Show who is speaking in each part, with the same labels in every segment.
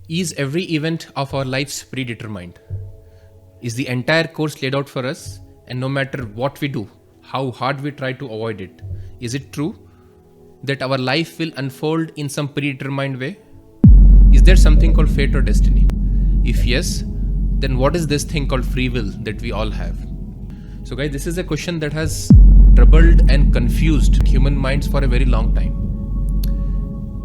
Speaker 1: Is every event of our lives predetermined? Is the entire course laid out for us, and no matter what we do, how hard we try to avoid it, is it true that our life will unfold in some predetermined way? Is there something called fate or destiny? If yes, then what is this thing called free will that we all have? So guys, this is a question that has troubled and confused human minds for a very long time.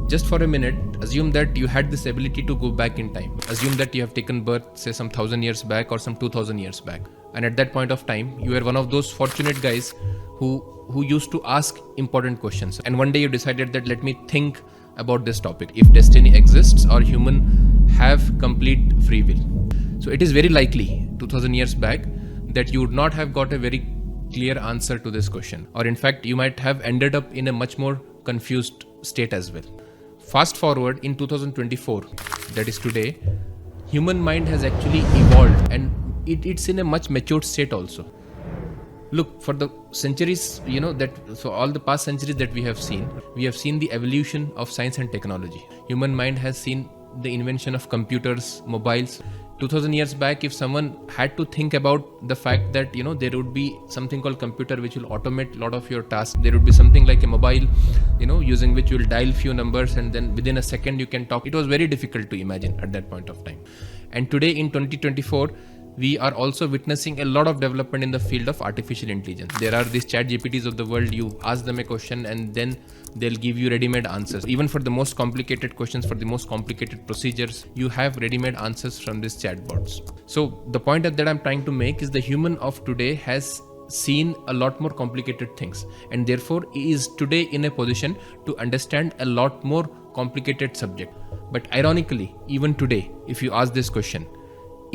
Speaker 1: Just for a minute, assume that you had this ability to go back in time. Assume that you have taken birth, say some 1000 years back or some 2000 years back. And at that point of time, you were one of those fortunate guys who used to ask important questions. And one day you decided that let me think about this topic. If destiny exists or human have complete free will. So it is very likely 2000 years back that you would not have got a very clear answer to this question. Or in fact, you might have ended up in a much more confused state as well. Fast forward in 2024, that is today, human mind has actually evolved and it's in a much matured state also. Look, for the centuries, so all the past centuries that we have seen the evolution of science and technology. Human mind has seen the invention of computers, mobiles. 2000 years back, if someone had to think about the fact that there would be something called computer which will automate a lot of your tasks, there would be something like a mobile using which you will dial few numbers and then within a second you can talk. It was very difficult to imagine at that point of time. And today in 2024, we are also witnessing a lot of development in the field of artificial intelligence. There are these chat GPTs of the world. You ask them a question and then they'll give you ready-made answers. Even for the most complicated questions, for the most complicated procedures, you have ready-made answers from these chatbots. So the point that I'm trying to make is the human of today has seen a lot more complicated things and therefore is today in a position to understand a lot more complicated subject. But ironically, even today, if you ask this question,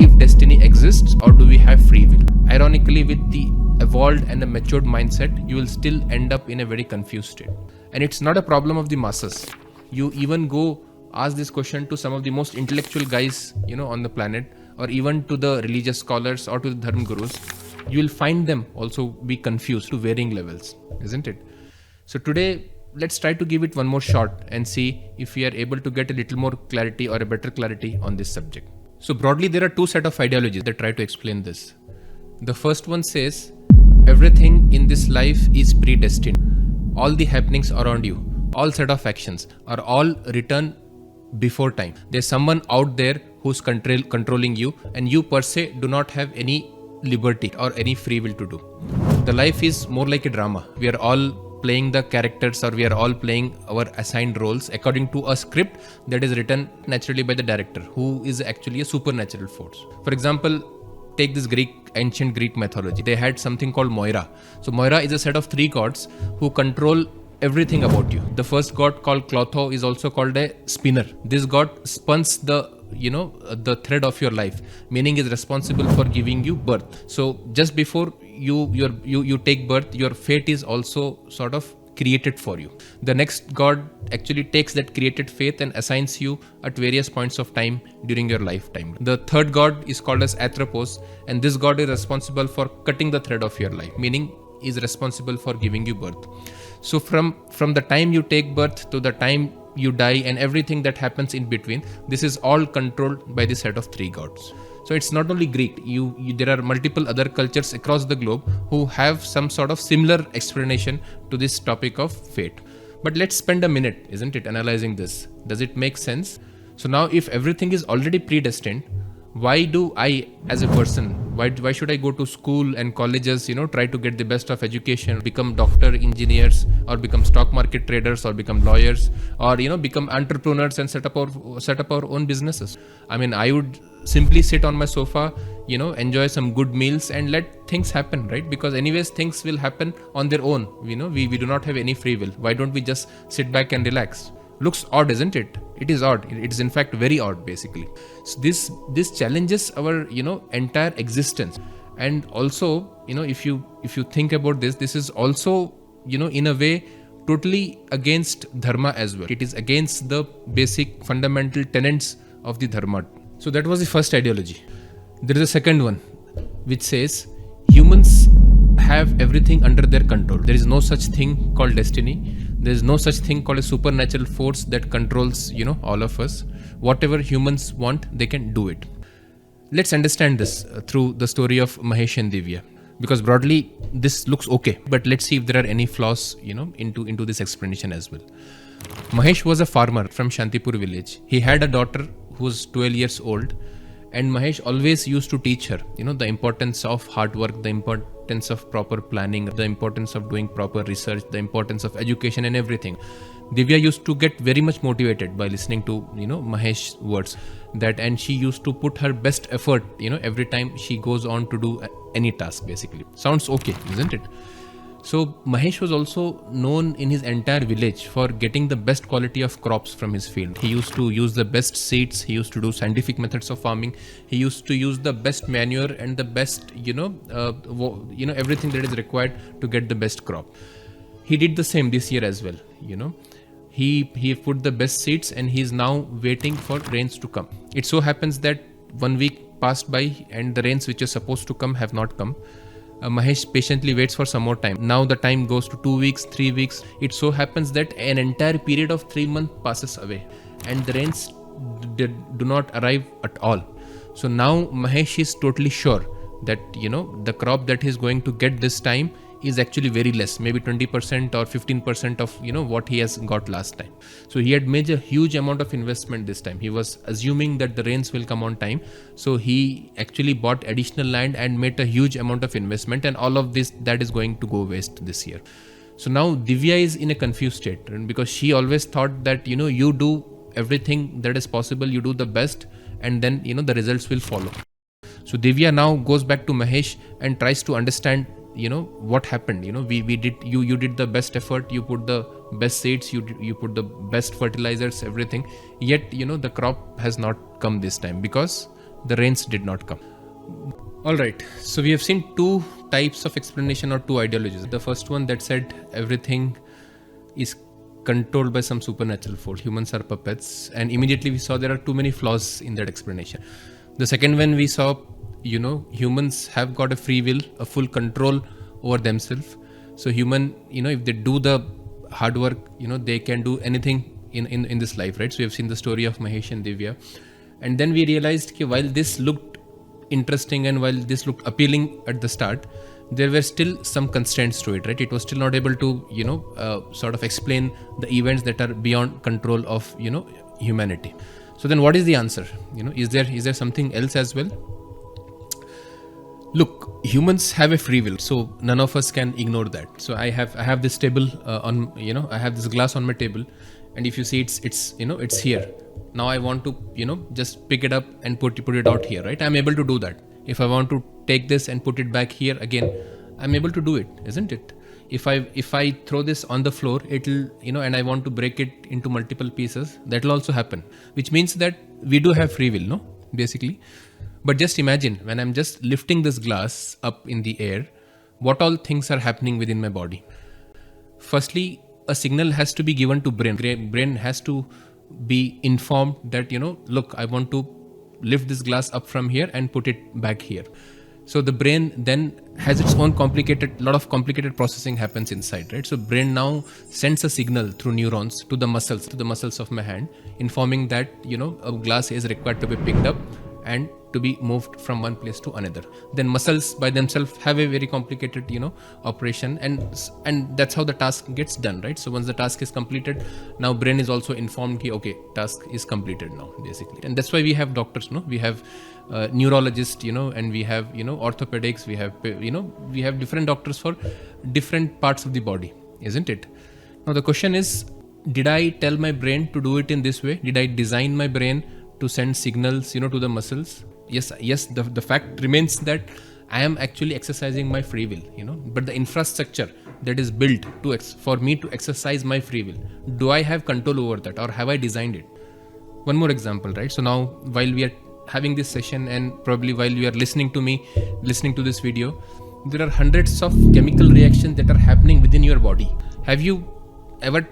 Speaker 1: if destiny exists or do we have free will? Ironically, with the evolved and a matured mindset, you will still end up in a very confused state. And it's not a problem of the masses. You even go ask this question to some of the most intellectual guys, on the planet, or even to the religious scholars or to the dharma gurus, you will find them also be confused to varying levels, isn't it? So today, let's try to give it one more shot and see if we are able to get a little more clarity or a better clarity on this subject. So broadly, there are two sets of ideologies that try to explain this. The first one says, everything in this life is predestined. All the happenings around you, all set of actions are all written before time. There's someone out there who's controlling you and you per se do not have any liberty or any free will to do. The life is more like a drama. We are all playing the characters or we are all playing our assigned roles according to a script that is written naturally by the director, who is actually a supernatural force. For example, take this ancient Greek mythology. They had something called Moira. So Moira is a set of three gods who control everything about you. The first god, called Clotho, is also called a spinner. This god spins the thread of your life, meaning is responsible for giving you birth. So just before you take birth, your fate is also sort of created for you. The next god actually takes that created fate and assigns you at various points of time during your lifetime. The third god is called as Atropos, and this god is responsible for cutting the thread of your life, meaning is responsible for giving you birth. So from the time you take birth to the time you die and everything that happens in between, this is all controlled by the set of three gods. So it's not only Greek, there are multiple other cultures across the globe who have some sort of similar explanation to this topic of fate. But let's spend a minute, isn't it, analyzing this. Does it make sense? So now if everything is already predestined, why do I as a person, why should I go to school and colleges, try to get the best of education, become doctor, engineers, or become stock market traders, or become lawyers, or become entrepreneurs and set up our own businesses? I mean, I would simply sit on my sofa, enjoy some good meals and let things happen, right? Because anyways, things will happen on their own. We do not have any free will. Why don't we just sit back and relax? Looks odd, isn't it? It is odd. It is in fact very odd, basically. So this challenges our entire existence. And also, if you think about this is also in a way totally against dharma as well. It is against the basic fundamental tenets of the dharma. So that was the first ideology. There is a second one which says humans have everything under their control. There is no such thing called destiny. There is no such thing called a supernatural force that controls, all of us. whatever humans want, they can do it. Let's understand this through the story of Mahesh and Divya, because broadly this looks okay, but let's see if there are any flaws, into this explanation as well. Mahesh was a farmer from Shantipur village. He had a daughter who was 12 years old, and Mahesh always used to teach her, the importance of hard work, the importance of proper planning, the importance of doing proper research, the importance of education and everything. Divya used to get very much motivated by listening to, Mahesh's words, and she used to put her best effort, every time she goes on to do any task, basically. Sounds okay, isn't it? So Mahesh was also known in his entire village for getting the best quality of crops from his field. He used to use the best seeds, he used to do scientific methods of farming, he used to use the best manure and the best, everything that is required to get the best crop. He did the same this year as well, He put the best seeds and he is now waiting for rains to come. It so happens that 1 week passed by and the rains which are supposed to come have not come. Mahesh patiently waits for some more time. Now the time goes to 2 weeks, 3 weeks. It so happens that an entire period of 3 months passes away and the rains do not arrive at all. So now Mahesh is totally sure that, the crop that he is going to get this time is actually very less, maybe 20% or 15% of what he has got last time. So he had made a huge amount of investment this time. He was assuming that the rains will come on time, so he actually bought additional land and made a huge amount of investment, and all of this that is going to go waste this year. So now Divya is in a confused state, because she always thought that you do everything that is possible, you do the best, and then the results will follow. So Divya now goes back to Mahesh and tries to understand what happened. We did, you did the best effort, you put the best seeds, you put the best fertilizers, everything, yet the crop has not come this time because the rains did not come. All right, so we have seen two types of explanation or two ideologies. The first one that said everything is controlled by some supernatural force, humans are puppets, and immediately we saw there are too many flaws in that explanation. The second one we saw, humans have got a free will, a full control over themselves. So human, if they do the hard work, they can do anything in this life, right? So we have seen the story of Mahesh and Divya. And then we realized that while this looked interesting and while this looked appealing at the start, there were still some constraints to it, right? It was still not able to, sort of explain the events that are beyond control of, humanity. So then what is the answer? Is there something else as well? Look, humans have a free will, so none of us can ignore that. So I have this table I have this glass on my table, and if you see it's here. Now I want to just pick it up and put it out here, right? I'm able to do that. If I want to take this and put it back here again, I'm able to do it, isn't it? If I throw this on the floor, it'll and I want to break it into multiple pieces, that'll also happen, which means that we do have free will, no, basically. But just imagine when I'm just lifting this glass up in the air, what all things are happening within my body. Firstly, a signal has to be given to brain. Brain has to be informed that, look, I want to lift this glass up from here and put it back here. So the brain then has its own lot of complicated processing happens inside, right? So brain now sends a signal through neurons to the muscles of my hand, informing that, a glass is required to be picked up and to be moved from one place to another. Then muscles by themselves have a very complicated, operation, and that's how the task gets done, right? So once the task is completed, now brain is also informed, okay, task is completed now, basically. And that's why we have doctors, no? We have neurologists, and we have, orthopedics, we have different doctors for different parts of the body, isn't it? Now the question is, did I tell my brain to do it in this way? Did I design my brain to send signals, to the muscles? Yes, the fact remains that I am actually exercising my free will, but the infrastructure that is built for me to exercise my free will, do I have control over that, or have I designed it? One more example, right? So now while we are having this session, and probably while you are listening to this video, there are hundreds of chemical reactions that are happening within your body. Have you ever,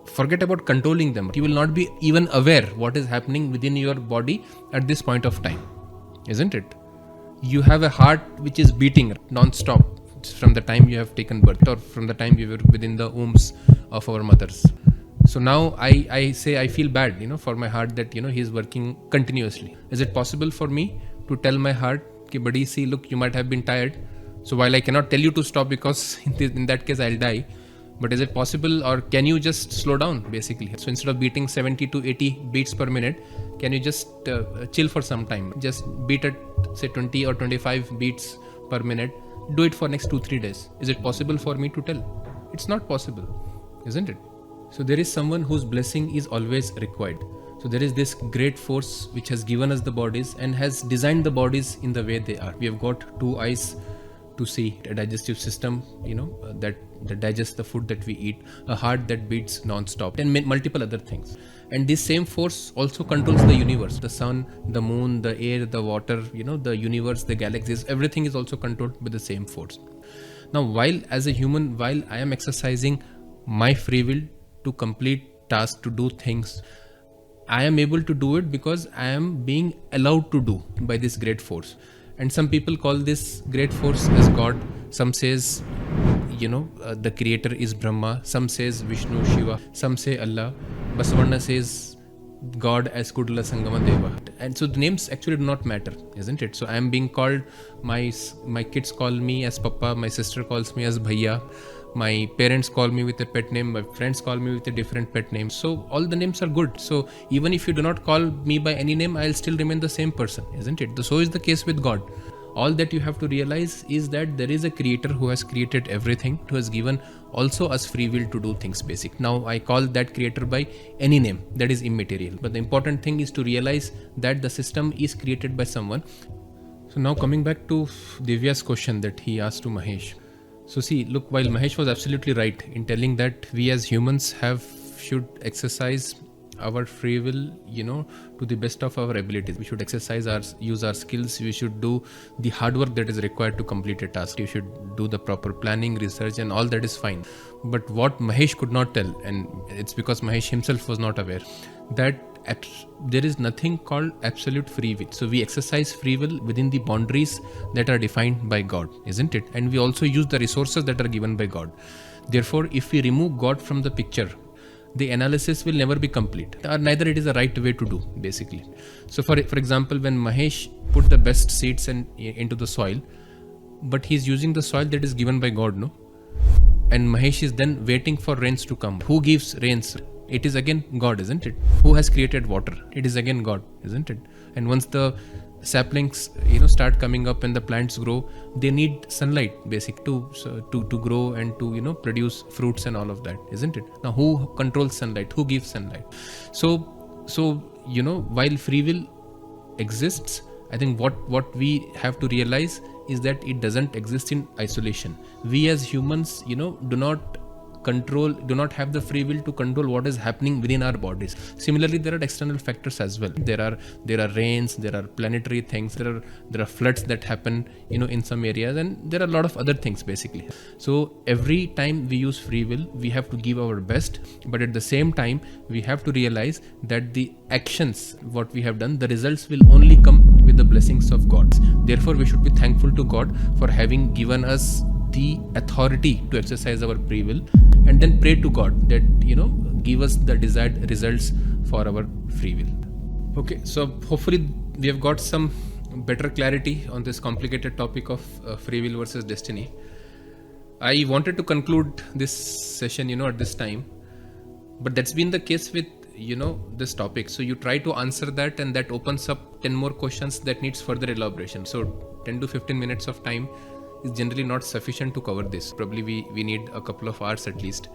Speaker 1: forget about controlling them. You will not be even aware what is happening within your body at this point of time, isn't it? You have a heart which is beating non-stop from the time you have taken birth, or from the time you were within the wombs of our mothers. So now I say I feel bad, for my heart that, he's working continuously. Is it possible for me to tell my heart, ki buddy, see, look, you might have been tired. So while I cannot tell you to stop because in that case I'll die, but is it possible, or can you just slow down basically? So instead of beating 70 to 80 beats per minute, can you just chill for some time? Just beat at say 20 or 25 beats per minute. Do it for next 2-3 days. Is it possible for me to tell? It's not possible, isn't it? So there is someone whose blessing is always required. So there is this great force which has given us the bodies and has designed the bodies in the way they are. We have got 2 eyes to see, a digestive system, that digests the food that we eat, a heart that beats non-stop, and multiple other things. And this same force also controls the universe, the sun, the moon, the air, the water, the universe, the galaxies, everything is also controlled by the same force. Now, while as a human, while I am exercising my free will to complete tasks, to do things, I am able to do it because I am being allowed to do by this great force. And some people call this great force as God. Some says, the creator is Brahma. Some says Vishnu, Shiva. Some say Allah. Basavanna says God as Kudala Sangama Deva. And so the names actually do not matter, isn't it? So I am being called, my kids call me as Papa, my sister calls me as Bhaiya, my parents call me with a pet name, my friends call me with a different pet name. So all the names are good. So even if you do not call me by any name, I'll still remain the same person, isn't it? So is the case with God. All that you have to realize is that there is a creator who has created everything, who has given also us free will to do things basic. Now I call that creator by any name, that is immaterial. But the important thing is to realize that the system is created by someone. So now coming back to Divya's question that he asked to Mahesh. So see, look, while Mahesh was absolutely right in telling that we as humans should exercise our free will, to the best of our abilities. We should use our skills. We should do the hard work that is required to complete a task. You should do the proper planning, research, and all that is fine. But what Mahesh could not tell, and it's because Mahesh himself was not aware, that there is nothing called absolute free will. So we exercise free will within the boundaries that are defined by God, isn't it? And we also use the resources that are given by God. Therefore, if we remove God from the picture, the analysis will never be complete, or neither it is the right way to do basically. So for example, when Mahesh put the best seeds into the soil, but he's using the soil that is given by God, no? And Mahesh is then waiting for rains to come. Who gives rains? It is again God, isn't it? Who has created water? It is again God, isn't it? And once the saplings start coming up and the plants grow, they need sunlight basic to grow and to produce fruits and all of that, isn't it? Now who controls sunlight? Who gives sunlight? So while free will exists, I think what we have to realize is that it doesn't exist in isolation. We as humans do not have the free will to control what is happening within our bodies. Similarly, there are external factors as well. There are rains, there are planetary things, there are floods that happen in some areas, and there are a lot of other things basically. So every time we use free will, we have to give our best, but at the same time we have to realize that the actions, what we have done, the results will only come with the blessings of God. Therefore, we should be thankful to God for having given us the authority to exercise our free will, and then pray to God that give us the desired results for our free will. Okay, so hopefully we have got some better clarity on this complicated topic of free will versus destiny. I wanted to conclude this session at this time, but that's been the case with this topic. So you try to answer that, and that opens up 10 more questions that needs further elaboration. So 10 to 15 minutes of time is generally not sufficient to cover this. Probably we need a couple of hours at least.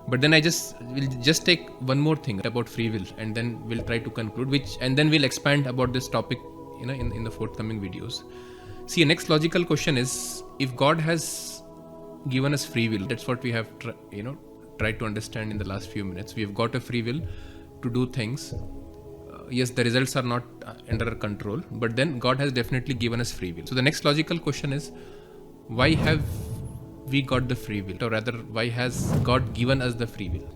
Speaker 1: But then we'll just take one more thing about free will, and then we'll try to conclude, and then we'll expand about this topic in the forthcoming videos. See, next logical question is, if God has given us free will, that's what we have tried to understand in the last few minutes. We have got a free will to do things. Yes, the results are not under our control, but then God has definitely given us free will. So the next logical question is, why have we got the free will, or rather why has God given us the free will?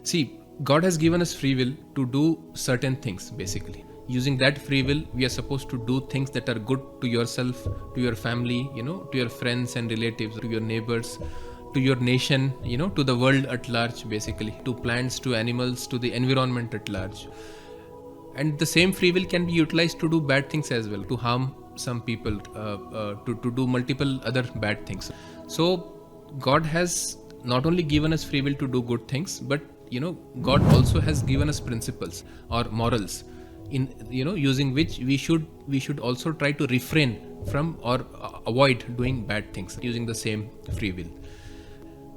Speaker 1: See, God has given us free will to do certain things basically. Using that free will, we are supposed to do things that are good to yourself, to your family, to your friends and relatives, to your neighbors, to your nation, to the world at large, basically, to plants, to animals, to the environment at large. And the same free will can be utilized to do bad things as well, to harm some people, to do multiple other bad things. So God has not only given us free will to do good things, but God also has given us principles or morals, in using which we should also try to refrain from or avoid doing bad things using the same free will.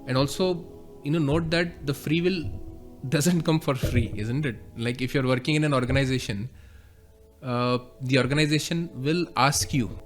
Speaker 1: And also, note that the free will doesn't come for free, isn't it? Like if you're working in an organization, the organization will ask you,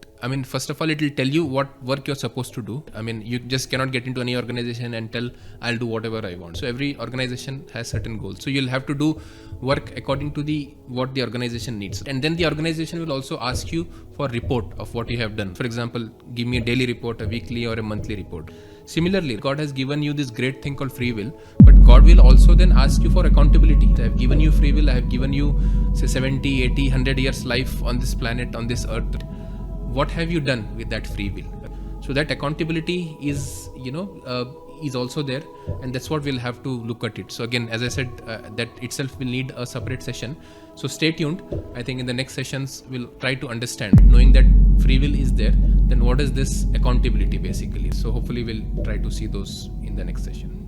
Speaker 1: first of all, it will tell you what work you're supposed to do. You just cannot get into any organization and tell, I'll do whatever I want. So every organization has certain goals. So you'll have to do work according to what the organization needs. And then the organization will also ask you for a report of what you have done. For example, give me a daily report, a weekly or a monthly report. Similarly, God has given you this great thing called free will, but God will also then ask you for accountability. I have given you free will, I have given you, say, 70, 80, 100 years life on this planet, on this earth. What have you done with that free will? So that accountability is, is also there, and that's what we'll have to look at it. So again, as I said, that itself will need a separate session. So stay tuned. I think in the next sessions, we'll try to understand, knowing that free will is there, then what is this accountability basically? So hopefully we'll try to see those in the next session.